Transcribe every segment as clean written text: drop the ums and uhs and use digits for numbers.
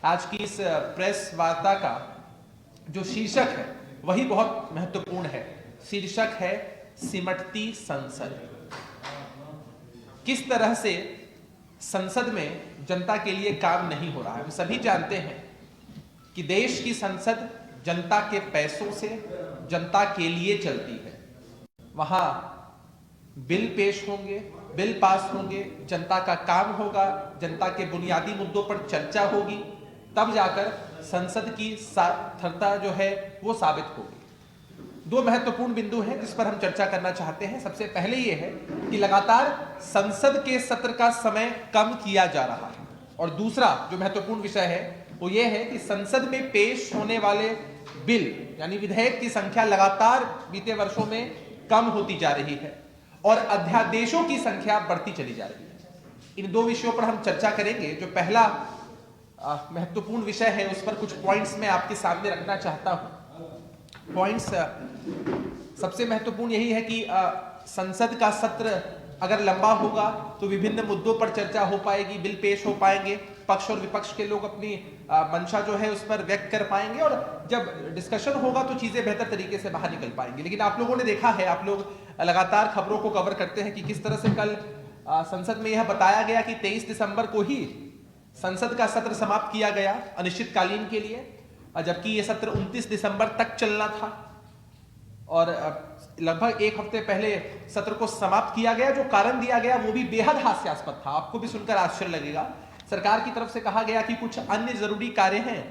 आज की इस प्रेस वार्ता का जो शीर्षक है वही बहुत महत्वपूर्ण है। शीर्षक है सिमटती संसद। किस तरह से संसद में जनता के लिए काम नहीं हो रहा है। हम सभी जानते हैं कि देश की संसद जनता के पैसों से जनता के लिए चलती है। वहां बिल पेश होंगे, बिल पास होंगे, जनता का काम होगा, जनता के बुनियादी मुद्दों पर चर्चा होगी, तब जाकर संसद की सार्थकता जो है वो साबित होगी। दो महत्वपूर्ण बिंदु हैं जिस पर हम चर्चा करना चाहते हैं। सबसे पहले ये है कि लगातार संसद के सत्र का समय कम किया जा रहा है, और दूसरा जो महत्वपूर्ण विषय है वो ये है कि संसद में पेश होने वाले बिल यानी विधेयक की संख्या लगातार बीते वर्षों में कम होती जा रही है और अध्यादेशों की संख्या बढ़ती चली जा रही है। इन दो विषयों पर हम चर्चा करेंगे। जो पहला महत्वपूर्ण विषय है उस पर कुछ पॉइंट्स मैं आपके सामने रखना चाहता हूं। पॉइंट्स सबसे महत्वपूर्ण यही है कि संसद का सत्र अगर लंबा होगा तो विभिन्न मुद्दों पर चर्चा हो पाएगी, बिल पेश हो पाएंगे, पक्ष और विपक्ष के लोग अपनी मंशा जो है उस पर व्यक्त कर पाएंगे, और जब डिस्कशन होगा तो चीजें बेहतर तरीके से बाहर निकल पाएंगी। लेकिन आप लोगों ने देखा है, आप लोग लगातार खबरों को कवर करते हैं कि किस तरह से कल संसद में यह बताया गया कि 23 दिसंबर को ही संसद का सत्र समाप्त किया गया अनिश्चितकालीन के लिए, जबकि यह सत्र 29 दिसंबर तक चलना था और लगभग एक हफ्ते पहले सत्र को समाप्त किया गया। जो कारण दिया गया वो भी बेहद हास्यास्पद था, आपको भी सुनकर आश्चर्य लगेगा। सरकार की तरफ से कहा गया कि कुछ अन्य जरूरी कार्य हैं,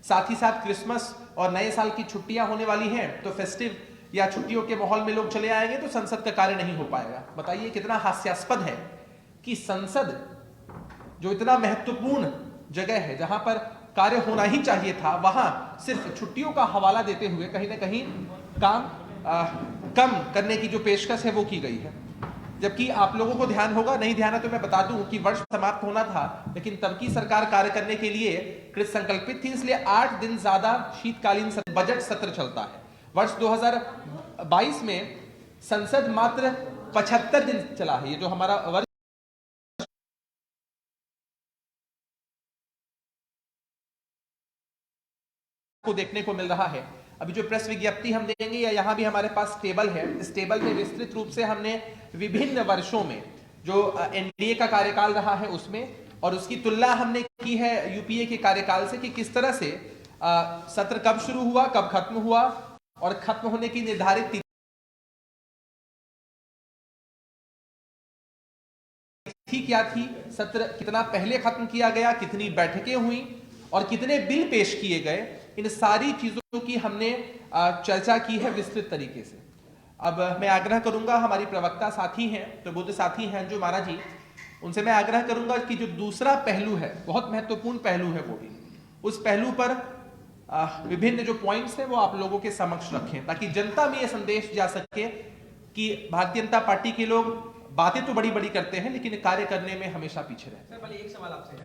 साथ ही साथ क्रिसमस और नए साल की छुट्टियां होने वाली हैं, तो फेस्टिव या छुट्टियों के माहौल में लोग चले आएंगे तो संसद का कार्य नहीं हो पाएगा। बताइए कितना हास्यास्पद है कि संसद जो इतना महत्वपूर्ण जगह है जहां पर कार्य होना ही चाहिए था, वहां सिर्फ छुट्टियों का हवाला देते हुए कहीं ना कहीं काम कम करने की जो पेशकश है वो की गई है। जबकि आप लोगों को ध्यान होगा, नहीं ध्यान है तो मैं बता दूं कि वर्ष समाप्त होना था, लेकिन तब की सरकार कार्य करने के लिए कृत संकल्पित थी, इसलिए 8 दिन ज्यादा शीतकालीन बजट सत्र चलता है। वर्ष 2022 में संसद मात्र 75 दिन चला है। ये जो हमारा वर्ष को देखने को मिल रहा है। अभी जो प्रेस विज्ञप्ति हम देंगे या यहाँ भी हमारे पास टेबल है, इस टेबल में विस्तृत रूप से हमने विभिन्न वर्षों में जो एनडीए का कार्यकाल रहा है उसमें, और उसकी तुलना हमने की है यूपीए के कार्यकाल से कि किस तरह से सत्र कब शुरू हुआ, कब खत्म हुआ, और खत्म होने की निर्धारित तिथि क्या थी, सत्र कितना पहले खत्म किया गया, कितनी बैठकें हुई और कितने बिल पेश किए गए। इन सारी चीजों की हमने चर्चा की है विस्तृत तरीके से। अब मैं आग्रह करूंगा, हमारी प्रवक्ता साथी हैं, प्रबुद्ध साथी हैं अंजू मारा जी, उनसे मैं आग्रह करूंगा कि जो दूसरा पहलू है, बहुत महत्वपूर्ण पहलू है, वो भी उस पहलू पर विभिन्न जो पॉइंट्स हैं वो आप लोगों के समक्ष रखें, ताकि जनता में यह संदेश जा सके कि भारतीय जनता पार्टी के लोग बातें तो बड़ी बड़ी करते हैं लेकिन कार्य करने में हमेशा पीछे रहते हैं। सर, पहले एक सवाल आपसे है।